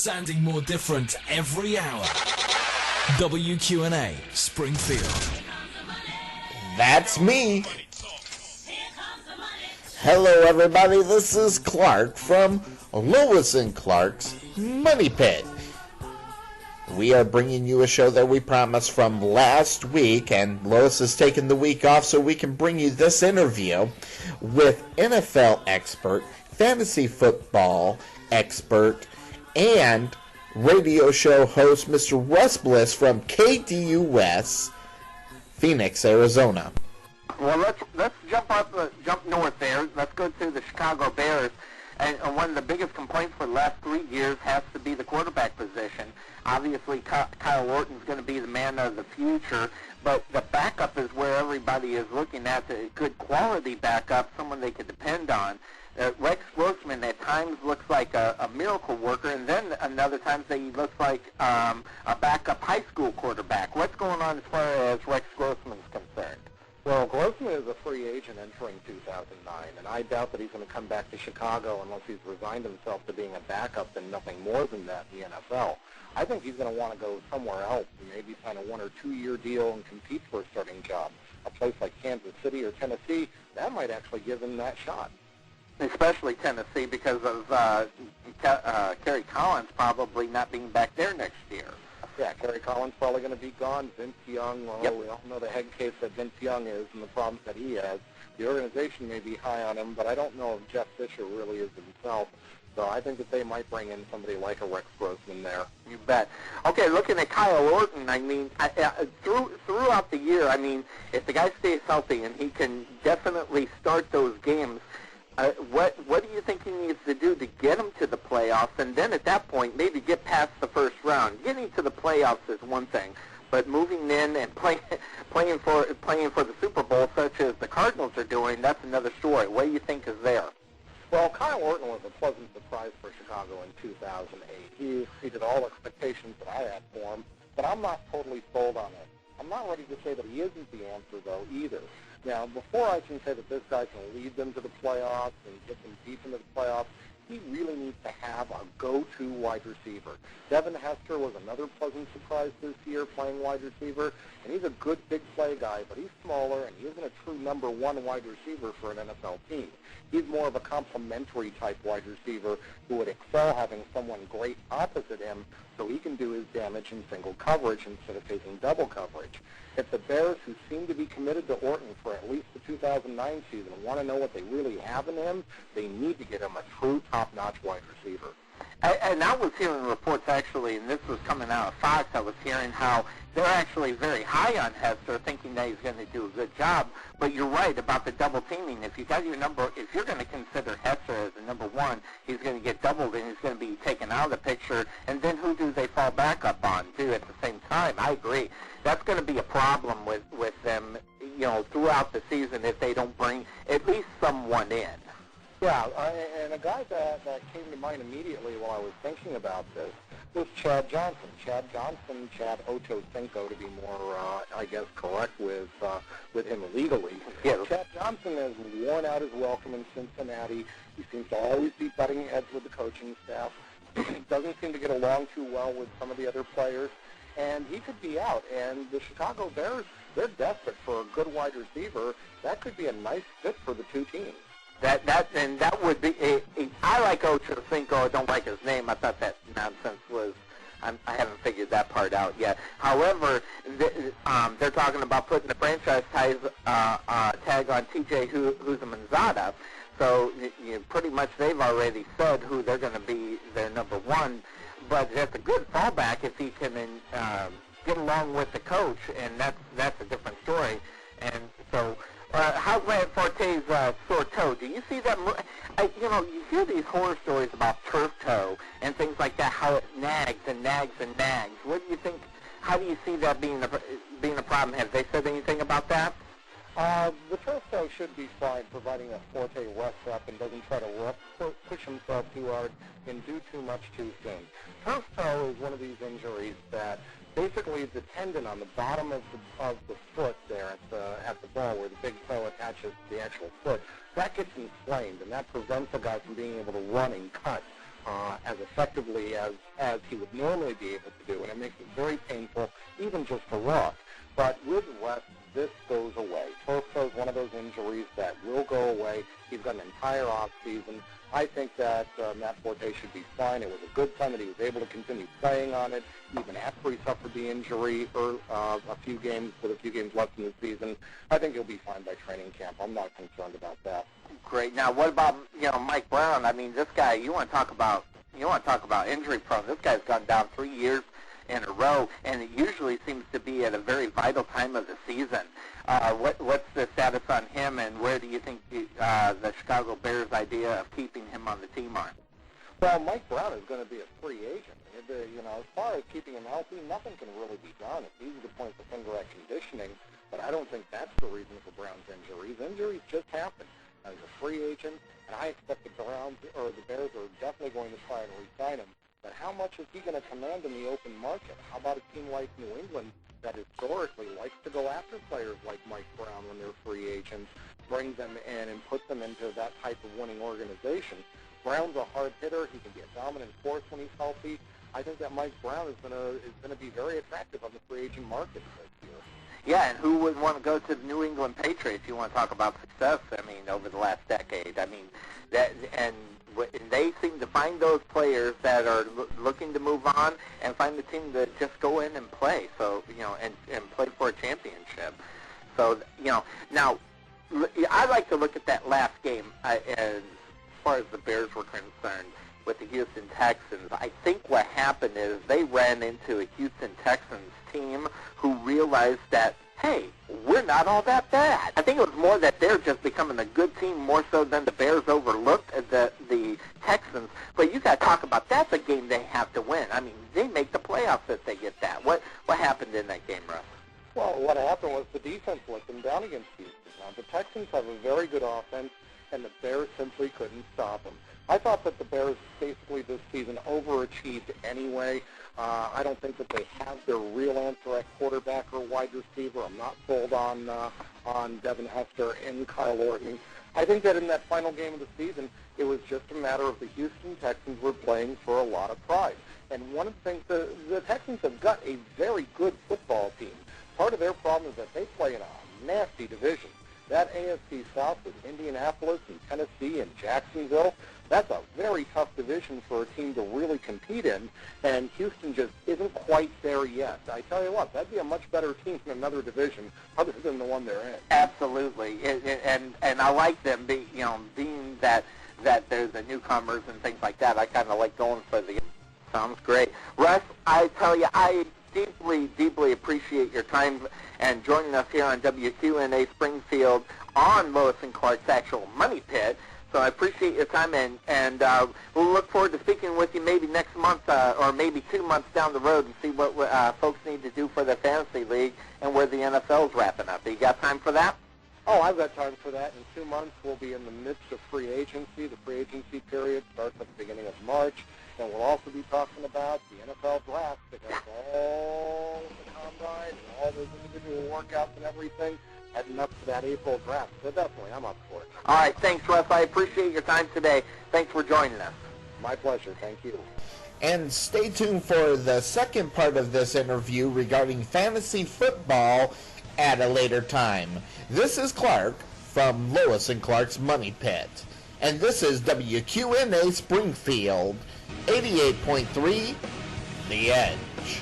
sounding more different every hour. WQNA, Springfield. That's me. Hello, everybody. This is Clark from Lois and Clark's Money Pit. We are bringing you a show that we promised from last week, and Lois has taken the week off so we can bring you this interview with NFL expert, fantasy football expert, and radio show host Mr. Russ Bliss from KDUS, Phoenix, Arizona. Well, let's jump north there. Let's go to the Chicago Bears. And one of the biggest complaints for the last 3 years has to be the quarterback position. Obviously, Kyle Orton's going to be the man of the future, but the backup is where everybody is looking at, a good quality backup, someone they could depend on. Rex Grossman at times looks like a miracle worker, and then another times he looks like a backup high school quarterback. What's going on as far as Rex Grossman's concerned? Well, Grossman is a free agent entering 2009, and I doubt that he's going to come back to Chicago unless he's resigned himself to being a backup and nothing more than that in the NFL. I think he's going to want to go somewhere else and maybe sign a 1 or 2 year deal and compete for a starting job. A place like Kansas City or Tennessee, that might actually give him that shot. Especially Tennessee because of Kerry Collins probably not being back there next year. Yeah, Kerry Collins probably going to be gone. Vince Young, well, yep. We all know the head case that Vince Young is and the problems that he has. The organization may be high on him, but I don't know if Jeff Fisher really is himself. So I think that they might bring in somebody like a Rex Grossman there. You bet. Okay, looking at Kyle Orton, I mean, throughout the year, I mean, if the guy stays healthy and he can definitely start those games, what do you think he needs to do to get him to the playoffs? And then at that point, maybe get past the first round. Getting to the playoffs is one thing, but moving in and playing for the Super Bowl, such as the Cardinals are doing, that's another story. What do you think is there? Well, Kyle Orton was a pleasant surprise for Chicago in 2008. He exceeded all expectations that I had for him, but I'm not totally sold on it. I'm not ready to say that he isn't the answer, though, either. Now, before I can say that this guy can lead them to the playoffs and get them deep into the playoffs, he really needs to have a go-to wide receiver. Devin Hester was another pleasant surprise this year playing wide receiver, and he's a good big play guy, but he's smaller, and he isn't a true number one wide receiver for an NFL team. He's more of a complementary type wide receiver who would excel having someone great opposite him so he can do his damage in single coverage instead of taking double coverage. If the Bears, who seem to be committed to Orton for at least the 2009 season, want to know what they really have in him, they need to get him a true top-notch wide receiver. And I was hearing reports, actually, and this was coming out of Fox, I was hearing how they're actually very high on Hester, thinking that he's going to do a good job. But you're right about the double teaming. If you got your number, if you're going to consider Hester as the number one, he's going to get doubled and he's going to be taken out of the picture. And then who do they fall back up on, too, at the same time? I agree. That's going to be a problem with them, you know, throughout the season if they don't bring at least someone in. Yeah, and a guy that came to mind immediately while I was thinking about this was Chad Johnson. Chad Ochocinco, to be more, I guess, correct with him legally. Yeah. Chad Johnson has worn out his welcome in Cincinnati. He seems to always be butting heads with the coaching staff. Doesn't seem to get along too well with some of the other players. And he could be out. And the Chicago Bears, they're desperate for a good wide receiver. That could be a nice fit for the two teams. That would be. I like Ochocinco. I don't like his name. I thought that nonsense was. I haven't figured that part out yet. However, they're talking about putting the franchise tag on T.J. Houshmandzadeh. So pretty much they've already said who they're going to be their number one. But that's a good fallback if he can get along with the coach, and that's a different story. And so. How's Matt Forte's sore toe? Do you see that? You hear these horror stories about turf toe and things like that, how it nags and nags and nags. What do you think? How do you see that being a problem? Have they said anything about that? The turf toe should be fine, providing that Forte rests up and doesn't try to push himself too hard and do too much too soon. Turf toe is one of these injuries that basically the tendon on the bottom of the foot there at the ball where the big toe attaches to the actual foot, that gets inflamed, and that prevents a guy from being able to run and cut. as effectively as he would normally be able to do, and it makes it very painful, even just for Ross. But with West, this goes away. Torso is one of those injuries that will go away. He's got an entire off season. I think that Matt Forte should be fine. It was a good sign that he was able to continue playing on it, even after he suffered the injury a few games left in the season. I think he'll be fine by training camp. I'm not concerned about that. Great. Now, what about Mike Brown? I mean, this guy. You want to talk about injury prone? This guy's gone down 3 years in a row, and it usually seems to be at a very vital time of the season. What's the status on him, and where do you think the Chicago Bears' idea of keeping him on the team are? Well, Mike Brown is going to be a free agent. As far as keeping him healthy, nothing can really be done. It's easy to point the finger at conditioning, but I don't think that's the reason for Brown's injuries. Injuries just happen. He's a free agent, and I expect the Bears are definitely going to try and re-sign him. But how much is he going to command in the open market? How about a team like New England that historically likes to go after players like Mike Brown when they're free agents, bring them in and put them into that type of winning organization? Brown's a hard hitter. He can be a dominant force when he's healthy. I think that Mike Brown is going to be very attractive on the free agent market this year. Yeah, and who would want to go to the New England Patriots? You want to talk about success, I mean, over the last decade. I mean, they seem to find those players that are looking to move on and find the team to just go in and play, so, and play for a championship. So, now, I like to look at that last game as far as the Bears were concerned with the Houston Texans. I think what happened is they ran into a Houston Texans team who realized that, hey, we're not all that bad. I think it was more that they're just becoming a good team more so than the Bears overlooked the Texans. But you got to talk about that's a game they have to win. I mean, they make the playoffs if they get that. What happened in that game, Russ? Well, what happened was the defense let them down against Houston. Now, the Texans have a very good offense, and the Bears simply couldn't stop them. I thought that the Bears basically this season overachieved anyway. I don't think that they have their real answer at quarterback or wide receiver. I'm not sold on Devin Hester and Kyle Orton. I think that in that final game of the season, it was just a matter of the Houston Texans were playing for a lot of pride. And one of the things, the Texans have got a very good football team. Part of their problem is that they play in a nasty division. That AFC South with Indianapolis and Tennessee and Jacksonville, that's a very tough division for a team to really compete in, and Houston just isn't quite there yet. I tell you what, that'd be a much better team in another division other than the one they're in. Absolutely, and I like them being that they're the newcomers and things like that. I kind of like going for the. Sounds great. Russ, I tell you, I deeply appreciate your time and joining us here on WQNA Springfield on Lois and Clark's actual Money Pit. So I appreciate your time, and we'll look forward to speaking with you maybe next month or maybe 2 months down the road and see what folks need to do for the fantasy league and where the NFL's wrapping up. You got time for that? Oh, I've got time for that. In 2 months, we'll be in the midst of free agency. The free agency period starts at the beginning of March. And we'll also be talking about the NFL draft because all the combine and all those individual workouts and everything heading up to that April draft. So definitely, I'm up for it. All right, thanks, Russ. I appreciate your time today. Thanks for joining us. My pleasure. Thank you. And stay tuned for the second part of this interview regarding fantasy football at a later time. This is Clark from Lois and Clark's Money Pit. And this is WQNA Springfield 88.3, The Edge.